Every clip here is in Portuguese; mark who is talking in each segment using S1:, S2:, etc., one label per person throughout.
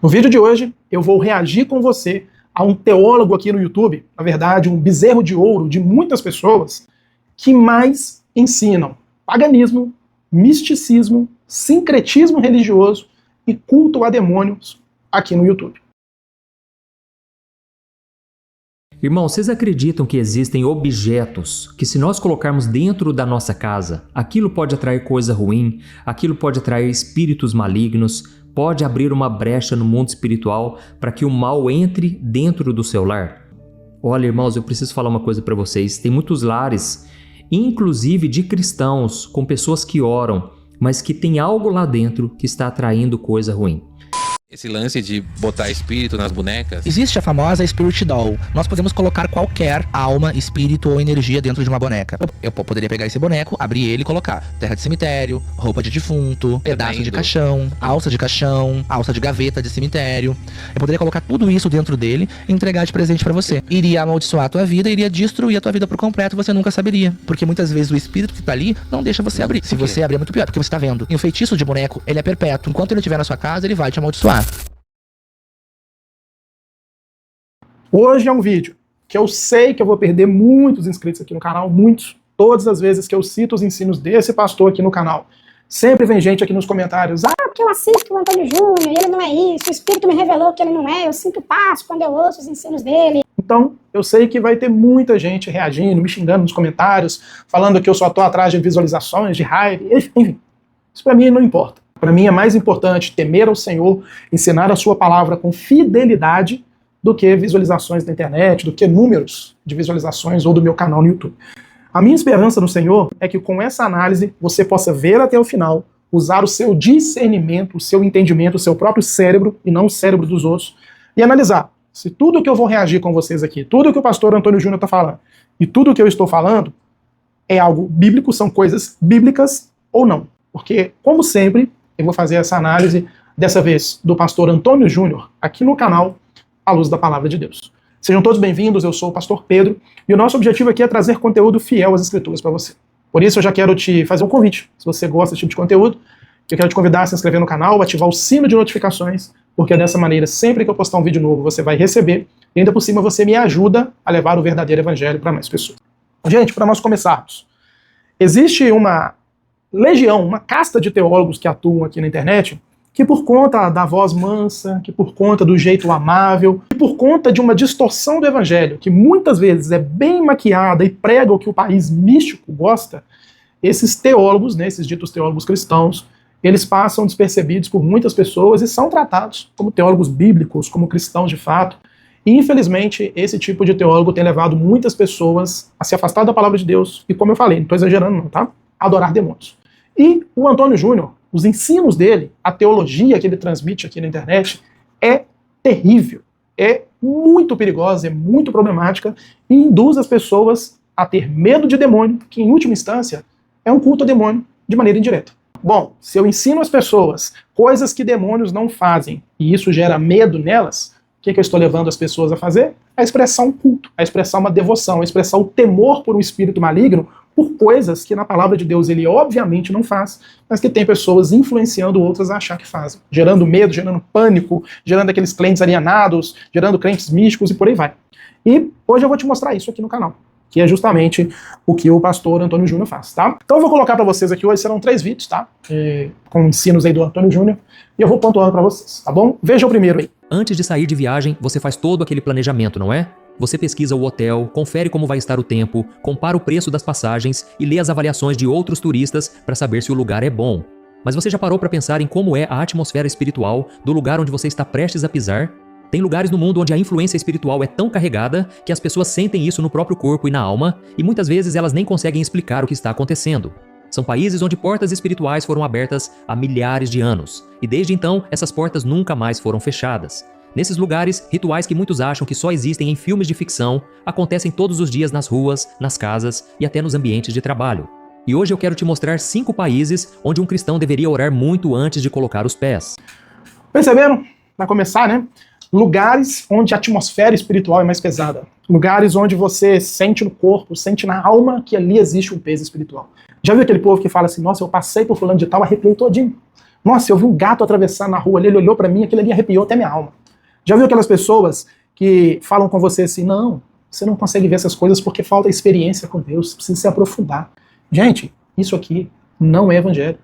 S1: No vídeo de hoje, eu vou reagir com você a um teólogo aqui no YouTube, na verdade, um bezerro de ouro de muitas pessoas, que mais ensinam paganismo, misticismo, sincretismo religioso e culto a demônios aqui no YouTube.
S2: Irmãos, vocês acreditam que existem objetos que, se nós colocarmos dentro da nossa casa, aquilo pode atrair coisa ruim, aquilo pode atrair espíritos malignos, pode abrir uma brecha no mundo espiritual para que o mal entre dentro do seu lar? Olha, irmãos, eu preciso falar uma coisa para vocês. Tem muitos lares, inclusive de cristãos, com pessoas que oram, mas que tem algo lá dentro que está atraindo coisa ruim.
S3: Esse lance de botar espírito nas bonecas.
S4: Existe a famosa Spirit Doll. Nós podemos colocar qualquer alma, espírito ou energia dentro de uma boneca. Eu poderia pegar esse boneco, abrir ele e colocar terra de cemitério, roupa de defunto, pedaço de caixão, alça de gaveta de cemitério. Eu poderia colocar tudo isso dentro dele e entregar de presente pra você. Iria amaldiçoar a tua vida, iria destruir a tua vida por completo, você nunca saberia. Porque muitas vezes o espírito que tá ali não deixa você abrir. Se você abrir é muito pior, porque você tá vendo. E o feitiço de boneco, ele é perpétuo. Enquanto ele estiver na sua casa, ele vai te amaldiçoar.
S1: Hoje é um vídeo que eu sei que eu vou perder muitos inscritos aqui no canal, muitos. Todas as vezes que eu cito os ensinos desse pastor aqui no canal, sempre vem gente aqui nos comentários: ah, porque eu assisto o Antônio Júnior e ele não é isso, o Espírito me revelou que ele não é, eu sinto paz quando eu ouço os ensinos dele. Então, eu sei que vai ter muita gente reagindo, me xingando nos comentários, falando que eu só tô atrás de visualizações, de hype, enfim. Isso pra mim não importa. Pra mim é mais importante temer ao Senhor, ensinar a sua palavra com fidelidade, do que visualizações na internet, do que números de visualizações ou do meu canal no YouTube. A minha esperança no Senhor é que com essa análise você possa ver até o final, usar o seu discernimento, o seu entendimento, o seu próprio cérebro e não o cérebro dos outros, e analisar se tudo que eu vou reagir com vocês aqui, tudo que o pastor Antônio Júnior está falando e tudo que eu estou falando é algo bíblico, são coisas bíblicas ou não. Porque, como sempre, eu vou fazer essa análise, dessa vez, do pastor Antônio Júnior, aqui no canal, à luz da palavra de Deus. Sejam todos bem-vindos, eu sou o pastor Pedro, e o nosso objetivo aqui é trazer conteúdo fiel às Escrituras para você. Por isso eu já quero te fazer um convite, se você gosta desse tipo de conteúdo, eu quero te convidar a se inscrever no canal, ativar o sino de notificações, porque dessa maneira, sempre que eu postar um vídeo novo, você vai receber, e ainda por cima você me ajuda a levar o verdadeiro evangelho para mais pessoas. Gente, para nós começarmos, existe uma legião, uma casta de teólogos que atuam aqui na internet, que por conta da voz mansa, que por conta do jeito amável, que por conta de uma distorção do evangelho, que muitas vezes é bem maquiada e prega o que o país místico gosta, esses teólogos, né, esses ditos teólogos cristãos, eles passam despercebidos por muitas pessoas e são tratados como teólogos bíblicos, como cristãos de fato. E infelizmente esse tipo de teólogo tem levado muitas pessoas a se afastar da palavra de Deus e, como eu falei, não estou exagerando não, tá? Adorar demônios. E o Antônio Júnior, os ensinos dele, a teologia que ele transmite aqui na internet é terrível, é muito perigosa, é muito problemática e induz as pessoas a ter medo de demônio, que em última instância é um culto a demônio de maneira indireta. Bom, se eu ensino às pessoas coisas que demônios não fazem e isso gera medo nelas, o que eu estou levando as pessoas a fazer? A expressar um culto, a expressar uma devoção, a expressar o temor por um espírito maligno, por coisas que na palavra de Deus ele obviamente não faz, mas que tem pessoas influenciando outras a achar que fazem, gerando medo, gerando pânico, gerando aqueles crentes alienados, gerando crentes místicos e por aí vai. E hoje eu vou te mostrar isso aqui no canal, que é justamente o que o pastor Antônio Júnior faz, tá? Então eu vou colocar para vocês aqui hoje, serão 3 vídeos, tá? Com ensinos aí do Antônio Júnior, e eu vou pontuando para vocês, tá bom? Veja o primeiro aí.
S2: Antes de sair de viagem, você faz todo aquele planejamento, não é? Você pesquisa o hotel, confere como vai estar o tempo, compara o preço das passagens e lê as avaliações de outros turistas para saber se o lugar é bom. Mas você já parou para pensar em como é a atmosfera espiritual do lugar onde você está prestes a pisar? Tem lugares no mundo onde a influência espiritual é tão carregada que as pessoas sentem isso no próprio corpo e na alma, e muitas vezes elas nem conseguem explicar o que está acontecendo. São países onde portas espirituais foram abertas há milhares de anos, e desde então essas portas nunca mais foram fechadas. Nesses lugares, rituais que muitos acham que só existem em filmes de ficção acontecem todos os dias nas ruas, nas casas e até nos ambientes de trabalho. E hoje eu quero te mostrar 5 países onde um cristão deveria orar muito antes de colocar os pés.
S1: Perceberam? Para começar, né? Lugares onde a atmosfera espiritual é mais pesada. Lugares onde você sente no corpo, sente na alma que ali existe um peso espiritual. Já viu aquele povo que fala assim, nossa, eu passei por fulano de tal, arrepiei todinho. Nossa, eu vi um gato atravessar na rua ali, ele olhou para mim, aquilo ali arrepiou até minha alma. Já viu aquelas pessoas que falam com você assim, não, você não consegue ver essas coisas porque falta experiência com Deus, precisa se aprofundar. Gente, isso aqui não é evangelho.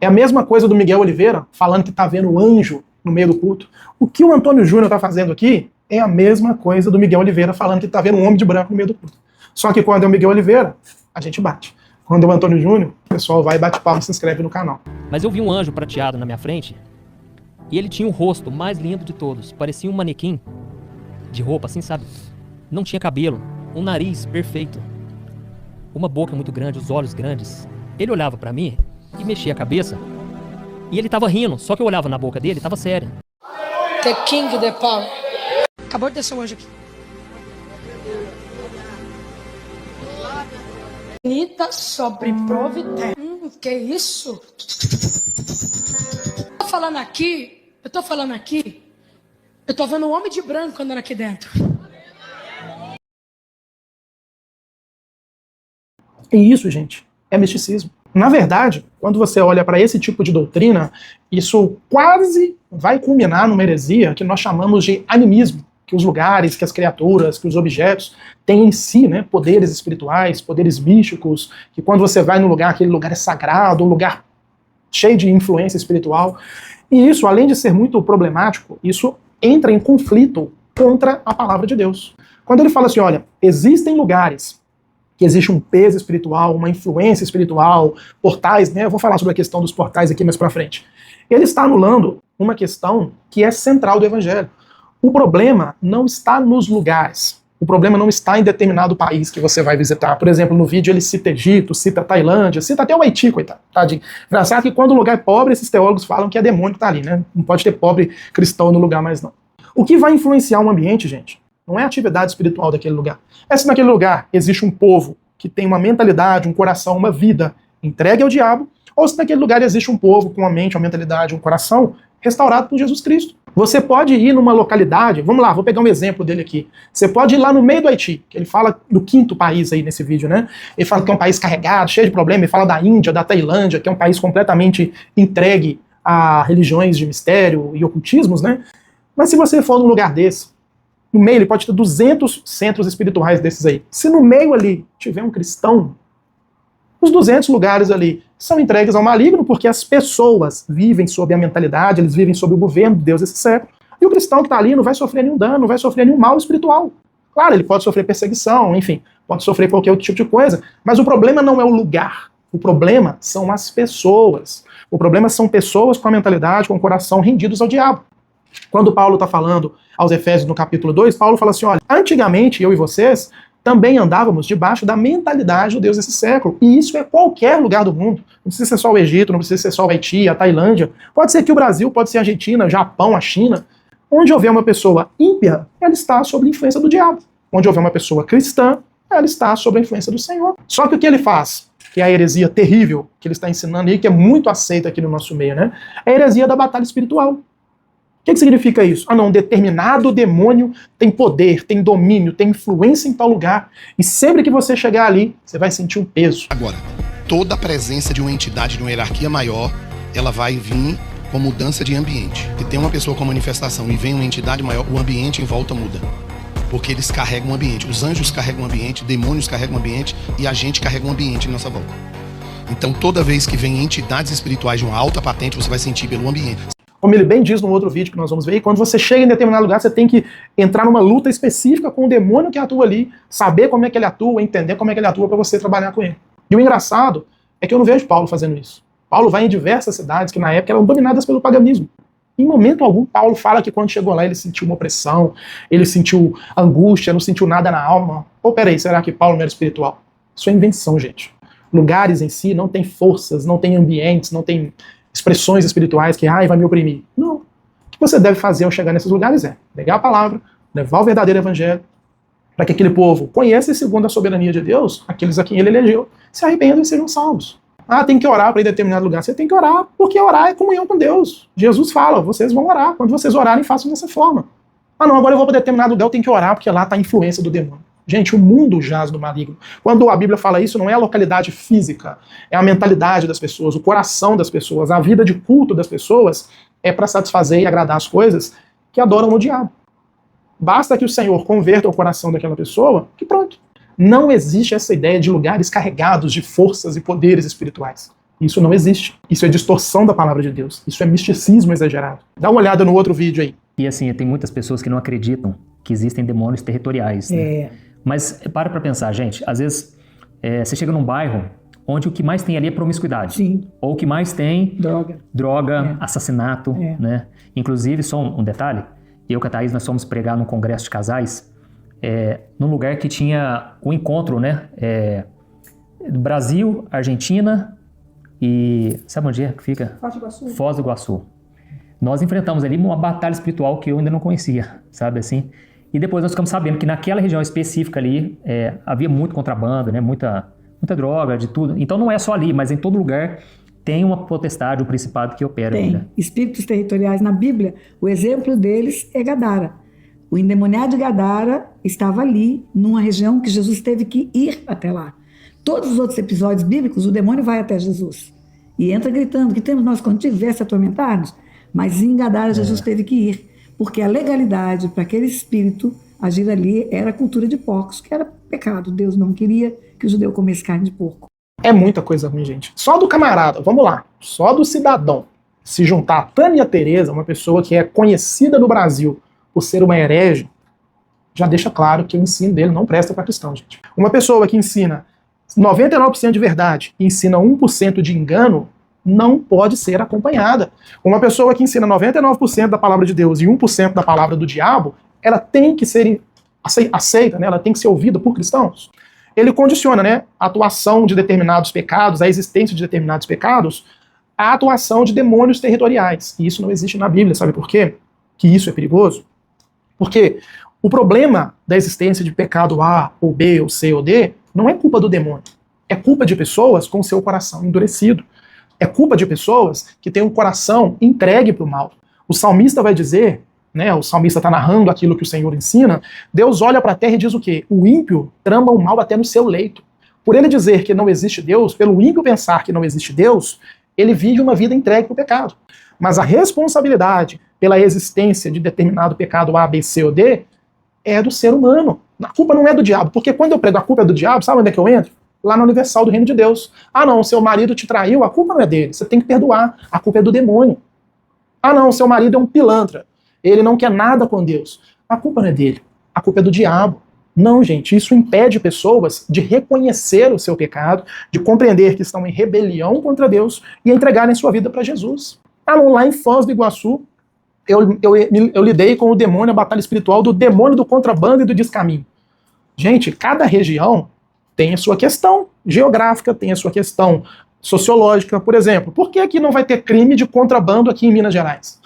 S1: É a mesma coisa do Miguel Oliveira falando que está vendo um anjo no meio do culto. O que o Antônio Júnior está fazendo aqui é a mesma coisa do Miguel Oliveira falando que está vendo um homem de branco no meio do culto. Só que quando é o Miguel Oliveira, a gente bate. Quando é o Antônio Júnior, o pessoal vai, bate palma e se inscreve no canal.
S5: Mas eu vi um anjo prateado na minha frente e ele tinha o rosto mais lindo de todos. Parecia um manequim de roupa, assim, sabe? Não tinha cabelo, um nariz perfeito, uma boca muito grande, os olhos grandes. Ele olhava pra mim e mexia a cabeça e ele tava rindo, só que eu olhava na boca dele e tava sério.
S6: The King, the Power. Acabou de descer um anjo aqui. Anitta sobre providência. Que isso? Eu tô falando aqui, eu tô vendo um homem de branco andando aqui dentro.
S1: E isso, gente, é misticismo. Na verdade, quando você olha para esse tipo de doutrina, isso quase vai culminar numa heresia que nós chamamos de animismo, que os lugares, que as criaturas, que os objetos têm em si, né, poderes espirituais, poderes místicos, que quando você vai num lugar, aquele lugar é sagrado, um lugar cheio de influência espiritual. E isso, além de ser muito problemático, isso entra em conflito contra a palavra de Deus. Quando ele fala assim, olha, existem lugares que existe um peso espiritual, uma influência espiritual, portais, né? Eu vou falar sobre a questão dos portais aqui mais pra frente. Ele está anulando uma questão que é central do evangelho. O problema não está nos lugares. O problema não está em determinado país que você vai visitar. Por exemplo, no vídeo ele cita Egito, cita Tailândia, cita até o Haiti, coitado. Tadinho. Engraçado que quando o lugar é pobre, esses teólogos falam que é demônio que tá ali, né? Não pode ter pobre cristão no lugar mais não. O que vai influenciar um ambiente, gente, não é a atividade espiritual daquele lugar. É se naquele lugar existe um povo que tem uma mentalidade, um coração, uma vida entregue ao diabo, ou se naquele lugar existe um povo com uma mente, uma mentalidade, um coração restaurado por Jesus Cristo. Você pode ir numa localidade, vamos lá, vou pegar um exemplo dele aqui. Você pode ir lá no meio do Haiti, que ele fala do quinto país aí nesse vídeo, né? Ele fala que é um país carregado, cheio de problemas, ele fala da Índia, da Tailândia, que é um país completamente entregue a religiões de mistério e ocultismos, né? Mas se você for num lugar desse, no meio ele pode ter 200 centros espirituais desses aí. Se no meio ali tiver um cristão, os 200 lugares ali são entregues ao maligno, porque as pessoas vivem sob a mentalidade, eles vivem sob o governo de Deus esse século, e o cristão que está ali não vai sofrer nenhum dano, não vai sofrer nenhum mal espiritual. Claro, ele pode sofrer perseguição, enfim, pode sofrer qualquer outro tipo de coisa, mas o problema não é o lugar, o problema são as pessoas. O problema são pessoas com a mentalidade, com o coração rendidos ao diabo. Quando Paulo está falando aos Efésios no capítulo 2, Paulo fala assim, olha, antigamente eu e vocês também andávamos debaixo da mentalidade do Deus desse século. E isso é qualquer lugar do mundo. Não precisa ser só o Egito, não precisa ser só o Haiti, a Tailândia. Pode ser que o Brasil, pode ser a Argentina, Japão, a China. Onde houver uma pessoa ímpia, ela está sob a influência do diabo. Onde houver uma pessoa cristã, ela está sob a influência do Senhor. Só que o que ele faz, que é a heresia terrível que ele está ensinando aí, que é muito aceita aqui no nosso meio, né? É a heresia da batalha espiritual. O que significa isso? Ah não, um determinado demônio tem poder, tem domínio, tem influência em tal lugar, e sempre que você chegar ali, você vai sentir um peso.
S7: Agora, toda a presença de uma entidade de uma hierarquia maior, ela vai vir com mudança de ambiente. Se tem uma pessoa com manifestação e vem uma entidade maior, o ambiente em volta muda. Porque eles carregam o ambiente. Os anjos carregam o ambiente, demônios carregam o ambiente e a gente carrega o ambiente em nossa volta. Então toda vez que vem entidades espirituais de uma alta patente, você vai sentir pelo ambiente.
S1: Como ele bem diz no outro vídeo que nós vamos ver, quando você chega em determinado lugar, você tem que entrar numa luta específica com o demônio que atua ali, saber como é que ele atua, entender como é que ele atua para você trabalhar com ele. E o engraçado é que eu não vejo Paulo fazendo isso. Paulo vai em diversas cidades que na época eram dominadas pelo paganismo. Em momento algum, Paulo fala que quando chegou lá ele sentiu uma opressão, ele sentiu angústia, não sentiu nada na alma. Pô, peraí, será que Paulo não era espiritual? Isso é invenção, gente. Lugares em si não tem forças, não tem ambientes, não tem expressões espirituais que, vai me oprimir. Não. O que você deve fazer ao chegar nesses lugares é pegar a palavra, levar o verdadeiro evangelho, para que aquele povo conheça e, segundo a soberania de Deus, aqueles a quem ele elegeu, se arrependam e sejam salvos. Tem que orar para ir em determinado lugar. Você tem que orar, porque orar é comunhão com Deus. Jesus fala, vocês vão orar. Quando vocês orarem, façam dessa forma. Não, agora eu vou para determinado lugar, eu tenho que orar, porque lá está a influência do demônio. Gente, o mundo jaz no maligno. Quando a Bíblia fala isso, não é a localidade física, é a mentalidade das pessoas, o coração das pessoas, a vida de culto das pessoas é para satisfazer e agradar as coisas que adoram o diabo. Basta que o Senhor converta o coração daquela pessoa, que pronto. Não existe essa ideia de lugares carregados de forças e poderes espirituais. Isso não existe. Isso é distorção da palavra de Deus. Isso é misticismo exagerado. Dá uma olhada no outro vídeo aí.
S8: E assim, tem muitas pessoas que não acreditam que existem demônios territoriais, né? Mas para pensar, gente, às vezes você chega num bairro onde o que mais tem ali é promiscuidade.
S9: Sim.
S8: Ou o que mais tem...
S9: Droga.
S8: Assassinato, né? Inclusive, só um detalhe, eu e a Thaís, nós fomos pregar num congresso de casais, num lugar que tinha um encontro, né? Brasil, Argentina e... Sabe onde é que fica?
S9: Foz do Iguaçu.
S8: Foz do Iguaçu. Nós enfrentamos ali uma batalha espiritual que eu ainda não conhecia, sabe assim? E depois nós ficamos sabendo que naquela região específica ali havia muito contrabando, né? Muita droga, de tudo. Então não é só ali, mas em todo lugar tem uma potestade, um principado que opera.
S9: Tem.
S8: Ali, né?
S9: Espíritos territoriais na Bíblia, o exemplo deles é Gadara. O endemoniado de Gadara estava ali, numa região que Jesus teve que ir até lá. Todos os outros episódios bíblicos, o demônio vai até Jesus e entra gritando: que temos nós contigo, viesse atormentar-nos? Mas em Gadara Jesus teve que ir, porque a legalidade para aquele espírito agir ali era a cultura de porcos, que era pecado. Deus não queria que o judeu comesse carne de porco.
S1: É muita coisa ruim, gente. Só do camarada, vamos lá, só do cidadão se juntar a Tânia Tereza, uma pessoa que é conhecida no Brasil por ser uma herege, já deixa claro que o ensino dele não presta para cristão, gente. Uma pessoa que ensina 99% de verdade e ensina 1% de engano não pode ser acompanhada. Uma pessoa que ensina 99% da palavra de Deus e 1% da palavra do diabo, ela tem que ser aceita, né? Ela tem que ser ouvida por cristãos. Ele condiciona, né, a atuação de determinados pecados, a existência de determinados pecados, a atuação de demônios territoriais. E isso não existe na Bíblia, sabe por quê? Que isso é perigoso? Porque o problema da existência de pecado A, ou B, ou C, ou D, não é culpa do demônio. É culpa de pessoas com seu coração endurecido. É culpa de pessoas que têm um coração entregue para o mal. O salmista vai dizer, né, o salmista está narrando aquilo que o Senhor ensina, Deus olha para a terra e diz o quê? O ímpio trama o mal até no seu leito. Por ele dizer que não existe Deus, pelo ímpio pensar que não existe Deus, ele vive uma vida entregue para o pecado. Mas a responsabilidade pela existência de determinado pecado A, B, C ou D é do ser humano. A culpa não é do diabo, porque quando eu prego a culpa é do diabo, sabe onde é que eu entro? Lá na Universal do Reino de Deus. Ah não, seu marido te traiu, a culpa não é dele, você tem que perdoar, a culpa é do demônio. Ah não, seu marido é um pilantra, ele não quer nada com Deus, a culpa não é dele, a culpa é do diabo. Não, gente, isso impede pessoas de reconhecer o seu pecado, de compreender que estão em rebelião contra Deus e entregarem sua vida para Jesus. Ah não, lá em Foz do Iguaçu, eu lidei com o demônio, a batalha espiritual do demônio do contrabando e do descaminho. Gente, cada região tem a sua questão geográfica, tem a sua questão sociológica. Por exemplo, por que aqui não vai ter crime de contrabando aqui em Minas Gerais?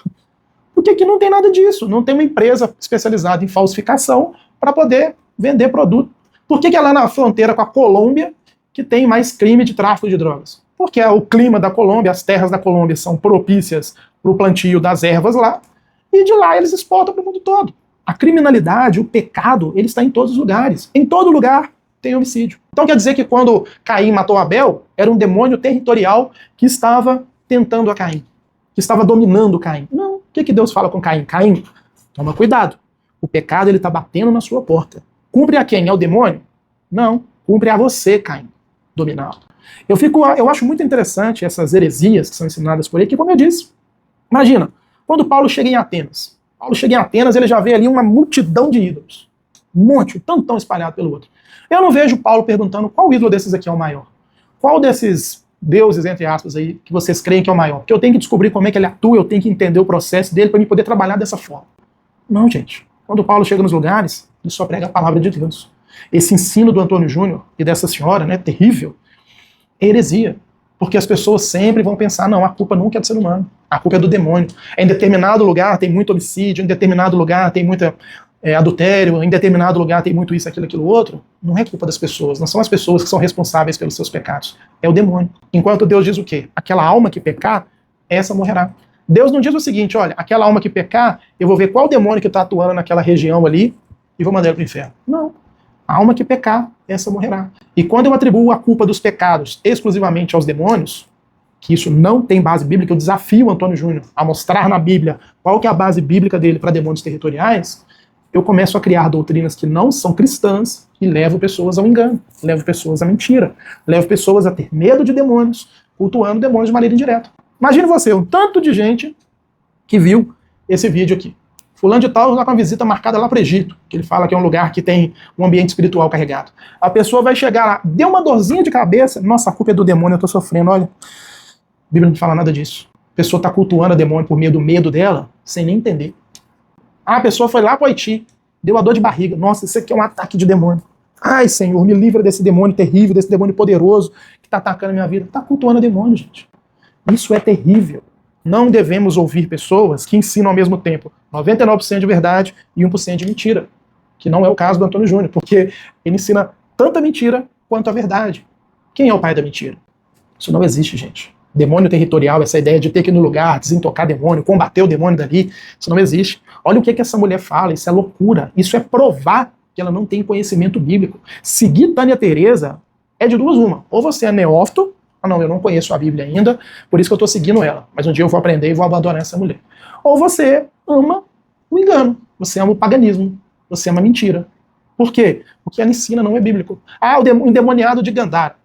S1: Porque aqui não tem nada disso, não tem uma empresa especializada em falsificação para poder vender produto. Por que é lá na fronteira com a Colômbia que tem mais crime de tráfico de drogas? Porque o clima da Colômbia, as terras da Colômbia são propícias para o plantio das ervas lá, e de lá eles exportam para o mundo todo. A criminalidade, o pecado, ele está em todos os lugares. Em todo lugar tem homicídio. Então quer dizer que quando Caim matou Abel, era um demônio territorial que estava tentando a Caim, que estava dominando Caim. Não. O que Deus fala com Caim? Caim, toma cuidado. O pecado ele está batendo na sua porta. Cumpre a quem? Ao demônio? Não. Cumpre a você, Caim, dominá-lo. Eu acho muito interessante essas heresias que são ensinadas por aí, que, como eu disse, imagina, quando Paulo chega em Atenas. Paulo chega em Atenas, ele já vê ali uma multidão de ídolos. Um monte, um tantão espalhado pelo outro. Eu não vejo Paulo perguntando qual ídolo desses aqui é o maior. Qual desses deuses, entre aspas, aí, que vocês creem que é o maior? Porque eu tenho que descobrir como é que ele atua, eu tenho que entender o processo dele para eu poder trabalhar dessa forma. Não, gente. Quando Paulo chega nos lugares, ele só prega a palavra de Deus. Esse ensino do Antônio Júnior e dessa senhora, né, terrível, é heresia. Porque as pessoas sempre vão pensar, não, a culpa nunca é do ser humano, a culpa é do demônio. Em determinado lugar tem muito homicídio, em determinado lugar tem muita adultério, em determinado lugar tem muito isso, aquilo, outro. Não é culpa das pessoas, não são as pessoas que são responsáveis pelos seus pecados, é o demônio. Enquanto Deus diz o quê? Aquela alma que pecar, essa morrerá. Deus não diz o seguinte, olha, aquela alma que pecar, eu vou ver qual demônio que está atuando naquela região ali e vou mandar ele para o inferno. Não. A alma que pecar, essa morrerá. E quando eu atribuo a culpa dos pecados exclusivamente aos demônios, que isso não tem base bíblica, eu desafio o Antônio Júnior a mostrar na Bíblia qual que é a base bíblica dele para demônios territoriais, eu começo a criar doutrinas que não são cristãs e levo pessoas ao engano, levo pessoas à mentira, levo pessoas a ter medo de demônios, cultuando demônios de maneira indireta. Imagine você, um tanto de gente que viu esse vídeo aqui. Fulano de tal está com uma visita marcada lá para o Egito, que ele fala que é um lugar que tem um ambiente espiritual carregado. A pessoa vai chegar lá, deu uma dorzinha de cabeça, nossa, a culpa é do demônio, eu estou sofrendo, olha. A Bíblia não fala nada disso. A pessoa está cultuando a demônio por meio do medo dela, sem nem entender. A pessoa foi lá para o Haiti, deu uma dor de barriga. Nossa, isso aqui é um ataque de demônio. Ai, Senhor, me livra desse demônio terrível, desse demônio poderoso que está atacando a minha vida. Está cultuando a demônio, gente. Isso é terrível. Não devemos ouvir pessoas que ensinam ao mesmo tempo 99% de verdade e 1% de mentira. Que não é o caso do Antônio Júnior, porque ele ensina tanta mentira quanto a verdade. Quem é o pai da mentira? Isso não existe, gente. Demônio territorial, essa ideia de ter que ir no lugar, desintocar demônio, combater o demônio dali, isso não existe. Olha o que essa mulher fala, isso é loucura. Isso é provar que ela não tem conhecimento bíblico. Seguir Tânia Teresa é de duas uma. Ou você é neófito, não, eu não conheço a Bíblia ainda, por isso que eu estou seguindo ela, mas um dia eu vou aprender e vou abandonar essa mulher. Ou você ama o engano, você ama o paganismo, você ama a mentira. Por quê? O que ela ensina não é bíblico. O endemoniado de Gandara.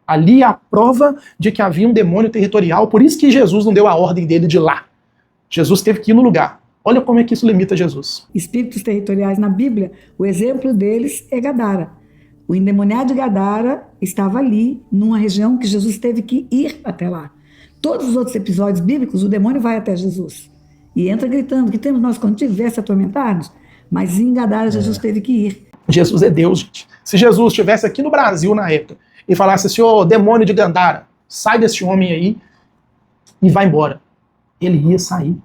S1: Ali é a prova de que havia um demônio territorial, por isso que Jesus não deu a ordem dele de ir lá. Jesus teve que ir no lugar. Olha como é que isso limita Jesus.
S9: Espíritos territoriais na Bíblia, o exemplo deles é Gadara. O endemoniado de Gadara estava ali, numa região que Jesus teve que ir até lá. Todos os outros episódios bíblicos, o demônio vai até Jesus. E entra gritando, que temos nós contigo, viesse atormentar-nos? Mas em Gadara Jesus teve que ir.
S1: Jesus é Deus, gente. Se Jesus estivesse aqui no Brasil na época e falasse assim, ô demônio de Gandara, sai desse homem aí e vai embora. Ele ia sair.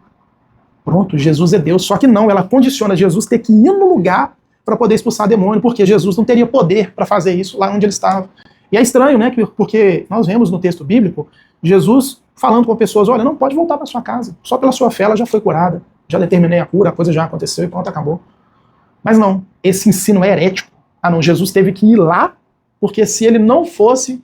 S1: Pronto, Jesus é Deus. Só que não, ela condiciona Jesus ter que ir no lugar para poder expulsar demônio, porque Jesus não teria poder para fazer isso lá onde ele estava. E é estranho, né, porque nós vemos no texto bíblico Jesus falando com pessoas, olha, não pode voltar para sua casa, só pela sua fé ela já foi curada, já determinei a cura, a coisa já aconteceu e pronto, acabou. Mas não, esse ensino é herético. Não, Jesus teve que ir lá, porque se ele não fosse,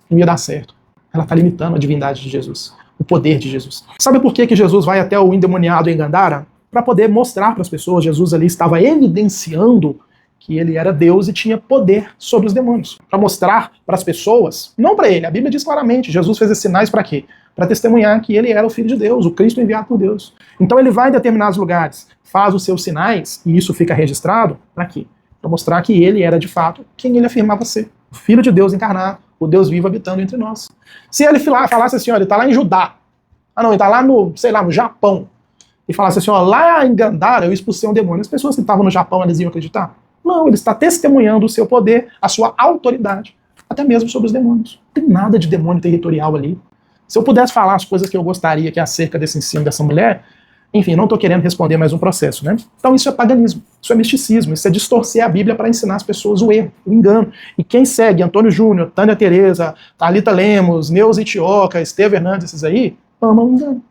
S1: não ia dar certo. Ela está limitando a divindade de Jesus, o poder de Jesus. Sabe por que Jesus vai até o endemoniado em Gandara? Para poder mostrar para as pessoas, Jesus ali estava evidenciando que ele era Deus e tinha poder sobre os demônios. Para mostrar para as pessoas, não para ele, a Bíblia diz claramente, Jesus fez esses sinais para quê? Para testemunhar que ele era o Filho de Deus, o Cristo enviado por Deus. Então ele vai em determinados lugares, faz os seus sinais, e isso fica registrado, para quê? Para mostrar que ele era de fato quem ele afirmava ser, o Filho de Deus encarnado, o Deus vivo habitando entre nós. Se ele falasse assim, olha, ele está lá em Judá, não, ele está lá no, sei lá, no Japão, e falasse assim, ó, lá em Gandara eu expulsei um demônio, as pessoas que estavam no Japão, eles iam acreditar? Não, ele está testemunhando o seu poder, a sua autoridade, até mesmo sobre os demônios. Não tem nada de demônio territorial ali. Se eu pudesse falar as coisas que eu gostaria que é acerca desse ensino dessa mulher, enfim, não estou querendo responder mais um processo, né? Então isso é paganismo, isso é misticismo, isso é distorcer a Bíblia para ensinar as pessoas o erro, o engano. E quem segue Antônio Júnior, Tânia Teresa, Thalita Lemos, Neuza Itioca, Esteve Hernandes, esses aí, amam o engano.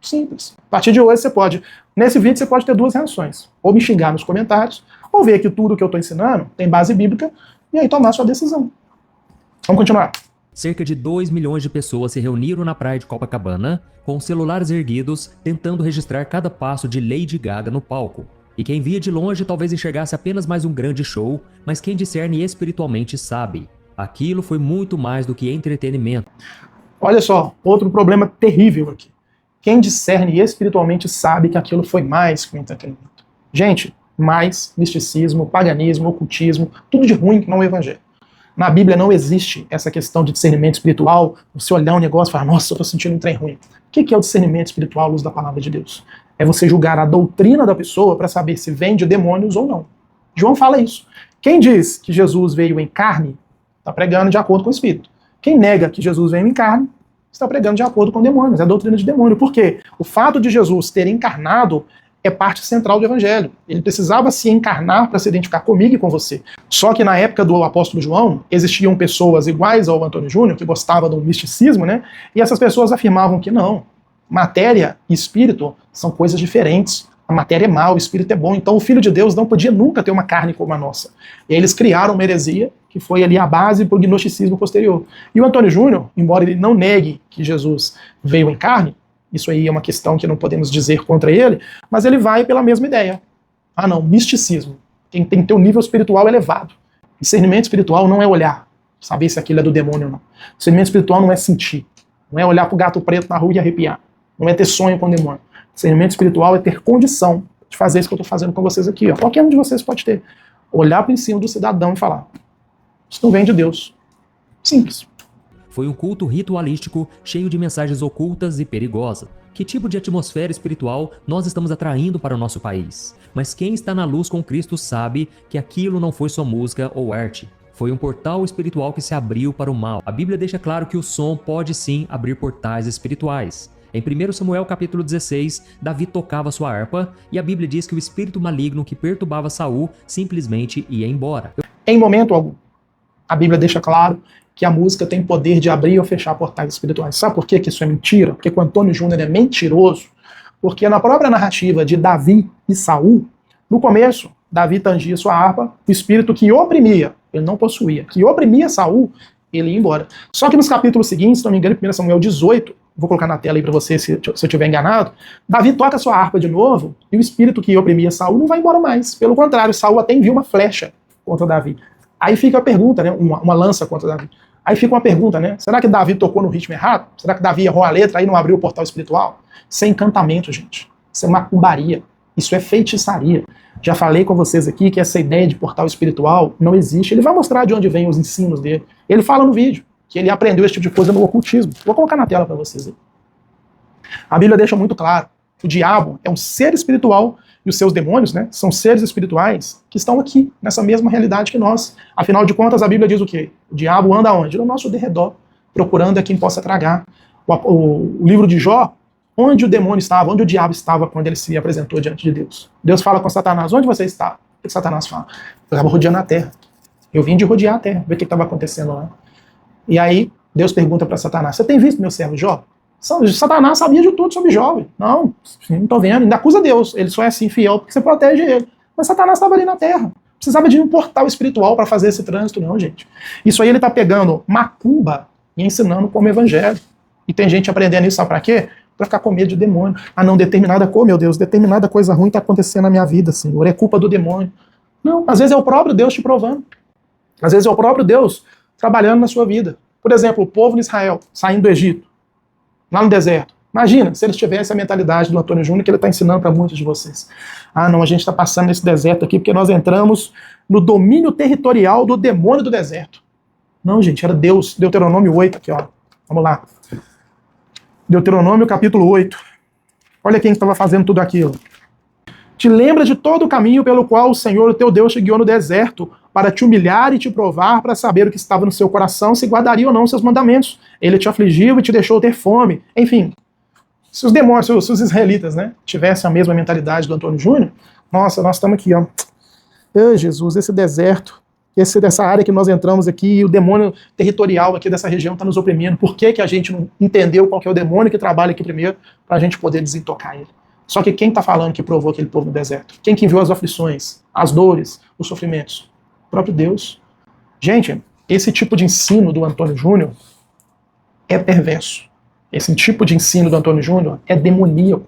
S1: Simples. A partir de hoje você pode, nesse vídeo você pode ter duas reações. Ou me xingar nos comentários, ou ver que tudo que eu estou ensinando tem base bíblica, e aí tomar sua decisão. Vamos continuar.
S2: Cerca de 2 milhões de pessoas se reuniram na praia de Copacabana, com os celulares erguidos, tentando registrar cada passo de Lady Gaga no palco. E quem via de longe talvez enxergasse apenas mais um grande show, mas quem discerne espiritualmente sabe. Aquilo foi muito mais do que entretenimento.
S1: Olha só, outro problema terrível aqui. Quem discerne espiritualmente sabe que aquilo foi mais que um entretenimento. Gente, mais misticismo, paganismo, ocultismo, tudo de ruim que não é o evangelho. Na Bíblia não existe essa questão de discernimento espiritual, você olhar um negócio e falar, nossa, eu estou sentindo um trem ruim. O que é o discernimento espiritual à luz da palavra de Deus? É você julgar a doutrina da pessoa para saber se vem de demônios ou não. João fala isso. Quem diz que Jesus veio em carne, está pregando de acordo com o Espírito. Quem nega que Jesus veio em carne, está pregando de acordo com demônios, é a doutrina de demônio. Por quê? O fato de Jesus ter encarnado é parte central do evangelho. Ele precisava se encarnar para se identificar comigo e com você. Só que na época do apóstolo João, existiam pessoas iguais ao Antônio Júnior, que gostavam do misticismo, né? E essas pessoas afirmavam que não. Matéria e espírito são coisas diferentes. A matéria é mal, o espírito é bom. Então o Filho de Deus não podia nunca ter uma carne como a nossa. E aí eles criaram uma heresia, que foi ali a base para o gnosticismo posterior. E o Antônio Júnior, embora ele não negue que Jesus veio em carne, isso aí é uma questão que não podemos dizer contra ele, mas ele vai pela mesma ideia. Ah não, misticismo. Tem que ter um nível espiritual elevado. Discernimento espiritual não é olhar, saber se aquilo é do demônio ou não. Discernimento espiritual não é sentir. Não é olhar para o gato preto na rua e arrepiar. Não é ter sonho com o demônio. Discernimento espiritual é ter condição de fazer isso que eu estou fazendo com vocês aqui. Ó. Qualquer um de vocês pode ter. Olhar para o ensino do cidadão e falar: isso não vem de Deus. Simples.
S2: Foi um culto ritualístico cheio de mensagens ocultas e perigosas. Que tipo de atmosfera espiritual nós estamos atraindo para o nosso país? Mas quem está na luz com Cristo sabe que aquilo não foi só música ou arte. Foi um portal espiritual que se abriu para o mal. A Bíblia deixa claro que o som pode sim abrir portais espirituais. Em 1 Samuel capítulo 16, Davi tocava sua harpa e a Bíblia diz que o espírito maligno que perturbava Saul simplesmente ia embora.
S1: Em momento algum, a Bíblia deixa claro que a música tem poder de abrir ou fechar portais espirituais. Sabe por que isso é mentira? Porque o Antônio Júnior é mentiroso. Porque na própria narrativa de Davi e Saul, no começo, Davi tangia sua harpa, o espírito que oprimia, ele não possuía, que oprimia Saul, ele ia embora. Só que nos capítulos seguintes, se não me engano, em 1 Samuel 18, vou colocar na tela aí para você se eu estiver enganado, Davi toca sua harpa de novo e o espírito que oprimia Saul não vai embora mais. Pelo contrário, Saul até envia uma flecha contra Davi. Aí fica a pergunta, né? Uma lança contra Davi. Aí fica uma pergunta, né? Será que Davi tocou no ritmo errado? Será que Davi errou a letra e não abriu o portal espiritual? Isso é encantamento, gente. Isso é macumbaria. Isso é feitiçaria. Já falei com vocês aqui que essa ideia de portal espiritual não existe. Ele vai mostrar de onde vêm os ensinos dele. Ele fala no vídeo que ele aprendeu esse tipo de coisa no ocultismo. Vou colocar na tela para vocês aí. A Bíblia deixa muito claro que o diabo é um ser espiritual e os seus demônios, né, são seres espirituais que estão aqui, nessa mesma realidade que nós. Afinal de contas, a Bíblia diz o quê? O diabo anda onde? No nosso derredor, procurando a quem possa tragar. O livro de Jó, onde o demônio estava, onde o diabo estava quando ele se apresentou diante de Deus. Deus fala com Satanás: onde você está? O que Satanás fala? Eu estava rodeando a terra. Eu vim de rodear a terra, ver o que estava acontecendo lá. E aí, Deus pergunta para Satanás: você tem visto meu servo Jó? Satanás sabia de tudo sobre Jó. Não estou vendo. Ainda acusa Deus. Ele só é assim fiel porque você protege ele. Mas Satanás estava ali na terra. Precisava de um portal espiritual para fazer esse trânsito, não, gente. Isso aí ele está pegando macumba e ensinando como evangelho. E tem gente aprendendo isso, sabe para quê? Para ficar com medo de demônio. Ah, não, determinada coisa, meu Deus, determinada coisa ruim está acontecendo na minha vida, Senhor. É culpa do demônio. Não, às vezes é o próprio Deus te provando. Às vezes é o próprio Deus trabalhando na sua vida. Por exemplo, o povo de Israel saindo do Egito, lá no deserto. Imagina se eles tivessem a mentalidade do Antônio Júnior que ele está ensinando para muitos de vocês. Ah, não, a gente está passando nesse deserto aqui porque nós entramos no domínio territorial do demônio do deserto. Não, gente, era Deus. Deuteronômio 8 aqui, ó. Vamos lá. Deuteronômio capítulo 8. Olha quem estava fazendo tudo aquilo. Te lembra de todo o caminho pelo qual o Senhor, o teu Deus, te guiou no deserto, para te humilhar e te provar, para saber o que estava no seu coração, se guardaria ou não os seus mandamentos. Ele te afligiu e te deixou ter fome. Enfim, se os demônios, se os israelitas, né, tivessem a mesma mentalidade do Antônio Júnior, nossa, nós estamos aqui, ó. Ai, Jesus, esse deserto, dessa área que nós entramos aqui, o demônio territorial aqui dessa região está nos oprimindo. Por que a gente não entendeu qual que é o demônio que trabalha aqui primeiro, para a gente poder desintocar ele? Só que quem está falando que provou aquele povo no deserto? Quem que enviou as aflições, as dores, os sofrimentos? O próprio Deus. Gente, esse tipo de ensino do Antônio Júnior é perverso. Esse tipo de ensino do Antônio Júnior é demoníaco.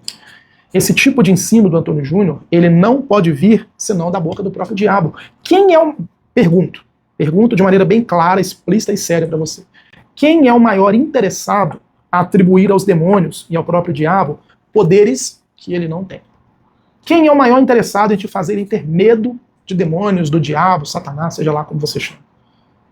S1: Esse tipo de ensino do Antônio Júnior, ele não pode vir senão da boca do próprio diabo. Quem é o... Pergunto de maneira bem clara, explícita e séria para você. Quem é o maior interessado a atribuir aos demônios e ao próprio diabo poderes que ele não tem? Quem é o maior interessado em te fazerem ter medo de demônios, do diabo, Satanás, seja lá como você chama?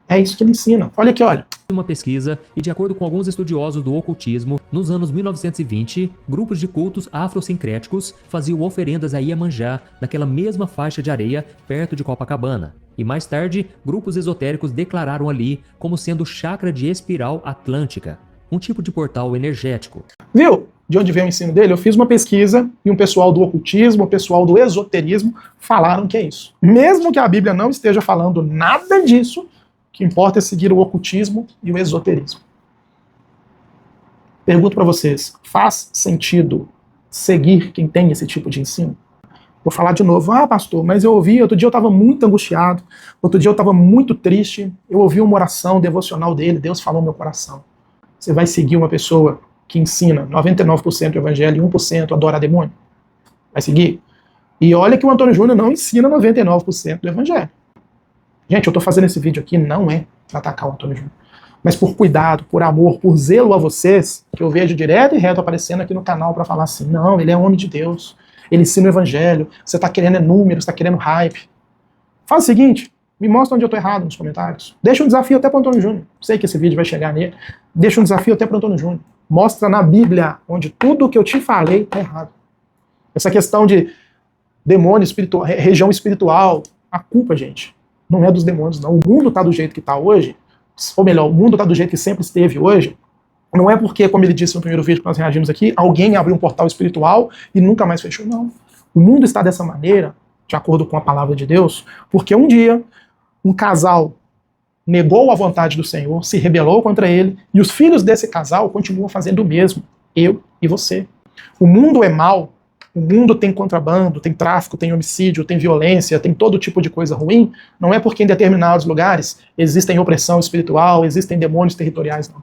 S1: É isso que ele ensina. Olha aqui, olha.
S2: Uma pesquisa, e de acordo com alguns estudiosos do ocultismo, nos anos 1920, grupos de cultos afrosincréticos faziam oferendas a Iemanjá naquela mesma faixa de areia perto de Copacabana. E mais tarde, grupos esotéricos declararam ali como sendo o chakra de espiral atlântica, um tipo de portal energético.
S1: Viu? De onde vem o ensino dele? Eu fiz uma pesquisa e um pessoal do ocultismo, o pessoal do esoterismo falaram que é isso. Mesmo que a Bíblia não esteja falando nada disso, o que importa é seguir o ocultismo e o esoterismo. Pergunto para vocês, faz sentido seguir quem tem esse tipo de ensino? Vou falar de novo. Ah, pastor, mas eu ouvi, outro dia eu estava muito angustiado, outro dia eu estava muito triste, eu ouvi uma oração devocional dele, Deus falou no meu coração. Você vai seguir uma pessoa que ensina 99% do evangelho e 1% adora demônio? Vai seguir? E olha que o Antônio Júnior não ensina 99% do evangelho. Gente, eu estou fazendo esse vídeo aqui não é para atacar o Antônio Júnior, mas por cuidado, por amor, por zelo a vocês, que eu vejo direto e reto aparecendo aqui no canal para falar assim, não, ele é homem de Deus, ele ensina o evangelho, você está querendo números, está querendo hype. Faz o seguinte, me mostra onde eu estou errado nos comentários. Deixa um desafio até para o Antônio Júnior. Sei que esse vídeo vai chegar nele. Deixa um desafio até para o Antônio Júnior. Mostra na Bíblia onde tudo o que eu te falei está errado. Essa questão de demônio espiritual, região espiritual, a culpa, gente, não é dos demônios, não. O mundo está do jeito que está hoje, ou melhor, o mundo está do jeito que sempre esteve hoje, não é porque, como ele disse no primeiro vídeo que nós reagimos aqui, alguém abriu um portal espiritual e nunca mais fechou, não. O mundo está dessa maneira, de acordo com a palavra de Deus, porque um dia um casal negou a vontade do Senhor, se rebelou contra ele, e os filhos desse casal continuam fazendo o mesmo, eu e você. O mundo é mau, o mundo tem contrabando, tem tráfico, tem homicídio, tem violência, tem todo tipo de coisa ruim, não é porque em determinados lugares existem opressão espiritual, existem demônios territoriais, não.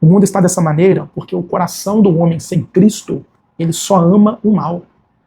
S1: O mundo está dessa maneira porque o coração do homem sem Cristo, ele só ama o mal,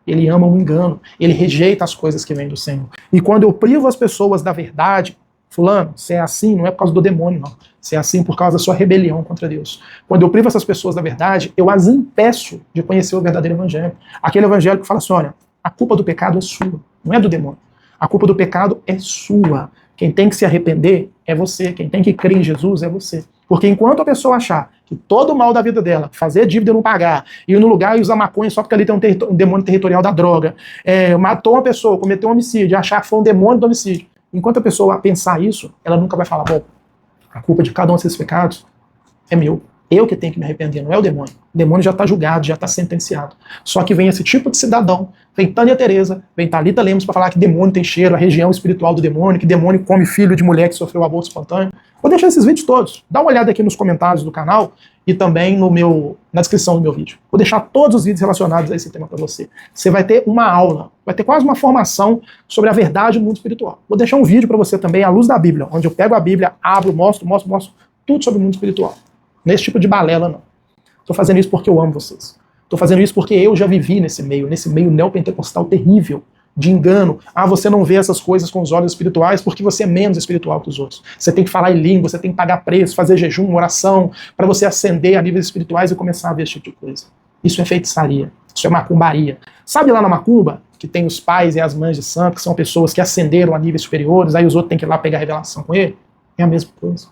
S1: ele ama o engano, ele rejeita as coisas que vêm do Senhor. E quando eu privo as pessoas da verdade, fulano, se é assim, não é por causa do demônio, não. Se é assim por causa da sua rebelião contra Deus. Quando eu privo essas pessoas da verdade, eu as impeço de conhecer o verdadeiro evangelho. Aquele evangelho que fala assim, olha, a culpa do pecado é sua, não é do demônio. A culpa do pecado é sua. Quem tem que se arrepender é você. Quem tem que crer em Jesus é você. Porque enquanto a pessoa achar que todo o mal da vida dela, fazer dívida e não pagar, ir no lugar e usar maconha só porque ali tem um demônio territorial da droga, matou uma pessoa, cometeu um homicídio, achar que foi um demônio do homicídio, enquanto a pessoa pensar isso, ela nunca vai falar, bom, a culpa de cada um desses pecados é meu. Eu que tenho que me arrepender, não é o demônio. O demônio já está julgado, já está sentenciado. Só que vem esse tipo de cidadão, vem Tânia Tereza, vem Thalita Lemos para falar que demônio tem cheiro, a região espiritual do demônio, que demônio come filho de mulher que sofreu aborto espontâneo. Vou deixar esses vídeos todos. Dá uma olhada aqui nos comentários do canal e também na descrição do meu vídeo. Vou deixar todos os vídeos relacionados a esse tema para você. Você vai ter uma aula, vai ter quase uma formação sobre a verdade do mundo espiritual. Vou deixar um vídeo para você também, à luz da Bíblia, onde eu pego a Bíblia, abro, mostro tudo sobre o mundo espiritual. Nesse tipo de balela, não. Estou fazendo isso porque eu amo vocês. Estou fazendo isso porque eu já vivi nesse meio neopentecostal terrível, de engano. Ah, você não vê essas coisas com os olhos espirituais porque você é menos espiritual que os outros. Você tem que falar em língua, você tem que pagar preço, fazer jejum, oração, para você ascender a níveis espirituais e começar a ver esse tipo de coisa. Isso é feitiçaria, isso é macumbaria. Sabe lá na macumba, que tem os pais e as mães de santo, que são pessoas que ascenderam a níveis superiores, aí os outros têm que ir lá pegar a revelação com ele? É a mesma coisa.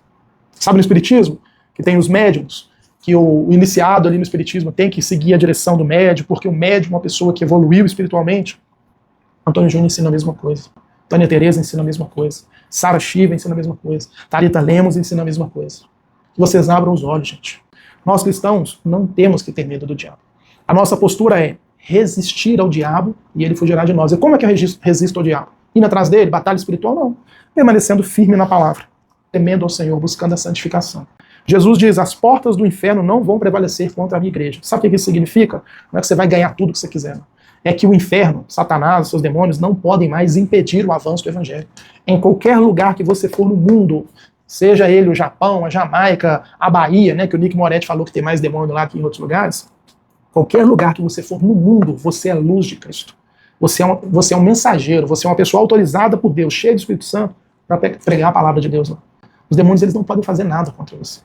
S1: Sabe no espiritismo? Que tem os médiums, que o iniciado ali no espiritismo tem que seguir a direção do médium, porque o médium é uma pessoa que evoluiu espiritualmente. Antônio Júnior ensina a mesma coisa. Tânia Tereza ensina a mesma coisa. Sara Shiva ensina a mesma coisa. Thalita Lemos ensina a mesma coisa. Que vocês abram os olhos, gente. Nós cristãos não temos que ter medo do diabo. A nossa postura é resistir ao diabo e ele fugirá de nós. E como é que eu resisto ao diabo? Indo atrás dele? Batalha espiritual? Não. Permanecendo firme na palavra. Temendo ao Senhor, buscando a santificação. Jesus diz, as portas do inferno não vão prevalecer contra a minha igreja. Sabe o que isso significa? Não é que você vai ganhar tudo que você quiser. Não. É que o inferno, Satanás, seus demônios, não podem mais impedir o avanço do evangelho. Em qualquer lugar que você for no mundo, seja ele o Japão, a Jamaica, a Bahia, né, que o Nick Moretti falou que tem mais demônio lá que em outros lugares, qualquer lugar que você for no mundo, você é a luz de Cristo. Você é um mensageiro, você é uma pessoa autorizada por Deus, cheia do Espírito Santo, para pregar a palavra de Deus. Não. Os demônios eles não podem fazer nada contra você.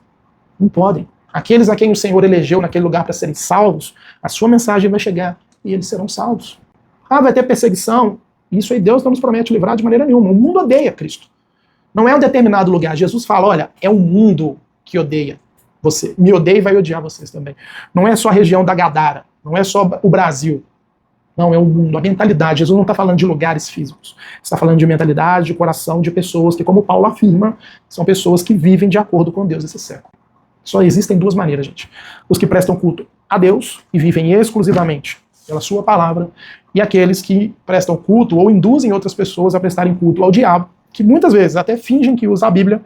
S1: Não podem. Aqueles a quem o Senhor elegeu naquele lugar para serem salvos, a sua mensagem vai chegar e eles serão salvos. Ah, vai ter perseguição. Isso aí Deus não nos promete livrar de maneira nenhuma. O mundo odeia Cristo. Não é um determinado lugar. Jesus fala, olha, é o mundo que odeia você. Me odeia e vai odiar vocês também. Não é só a região da Gadara. Não é só o Brasil. Não, é o mundo, a mentalidade. Jesus não está falando de lugares físicos. Está falando de mentalidade, de coração, de pessoas que, como Paulo afirma, são pessoas que vivem de acordo com Deus esse século. Só existem duas maneiras, gente. Os que prestam culto a Deus e vivem exclusivamente pela sua palavra, e aqueles que prestam culto ou induzem outras pessoas a prestarem culto ao diabo, que muitas vezes até fingem que usa a Bíblia,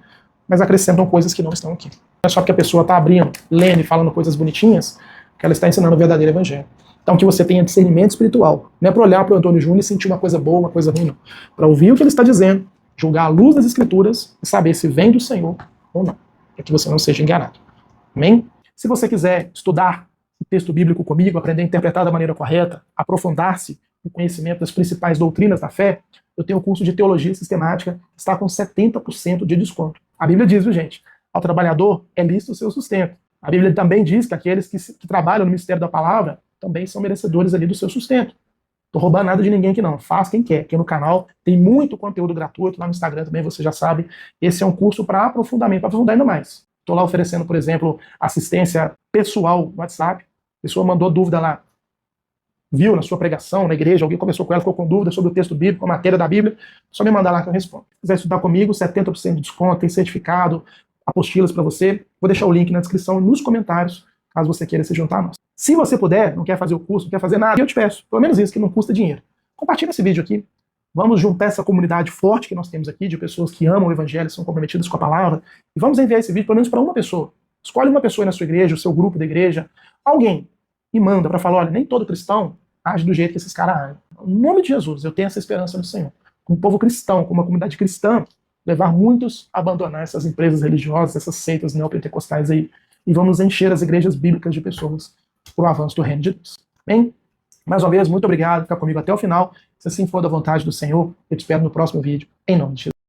S1: mas acrescentam coisas que não estão aqui. Não é só porque a pessoa está abrindo, lendo e falando coisas bonitinhas, que ela está ensinando o verdadeiro evangelho. Então, Então que você tenha discernimento espiritual. Não é para olhar para o Antônio Júnior e sentir uma coisa boa, uma coisa ruim, não. Para ouvir o que ele está dizendo, julgar à luz das Escrituras e saber se vem do Senhor ou não. Para que você não seja enganado. Amém? Se você quiser estudar o texto bíblico comigo, aprender a interpretar da maneira correta, aprofundar-se no conhecimento das principais doutrinas da fé, eu tenho o curso de Teologia Sistemática, que está com 70% de desconto. A Bíblia diz, viu, gente? Ao trabalhador é lícito o seu sustento. A Bíblia também diz que aqueles que trabalham no ministério da palavra também são merecedores ali do seu sustento. Tô roubando nada de ninguém aqui não, faz quem quer. Aqui no canal tem muito conteúdo gratuito, lá no Instagram também você já sabe. Esse é um curso para aprofundamento, para aprofundar ainda mais. Estou lá oferecendo, por exemplo, assistência pessoal no WhatsApp. A pessoa mandou dúvida lá, viu na sua pregação, na igreja, alguém conversou com ela, ficou com dúvida sobre o texto bíblico, a matéria da Bíblia, só me mandar lá que eu respondo. Se quiser estudar comigo, 70% de desconto, tem certificado, apostilas para você. Vou deixar o link na descrição e nos comentários, caso você queira se juntar a nós. Se você puder, não quer fazer o curso, não quer fazer nada, eu te peço, pelo menos isso, que não custa dinheiro. Compartilha esse vídeo aqui. Vamos juntar essa comunidade forte que nós temos aqui, de pessoas que amam o evangelho, são comprometidas com a palavra, e vamos enviar esse vídeo pelo menos para uma pessoa. Escolhe uma pessoa aí na sua igreja, o seu grupo da igreja, alguém, e manda para falar, olha, nem todo cristão age do jeito que esses caras agem. Em nome de Jesus, eu tenho essa esperança no Senhor. Com um povo cristão, com uma comunidade cristã, levar muitos a abandonar essas empresas religiosas, essas seitas neopentecostais aí, e vamos encher as igrejas bíblicas de pessoas para o avanço do reino de Deus. Bem? Mais uma vez, muito obrigado por ficar comigo até o final. Se assim for da vontade do Senhor, eu te espero no próximo vídeo. Em nome de Jesus.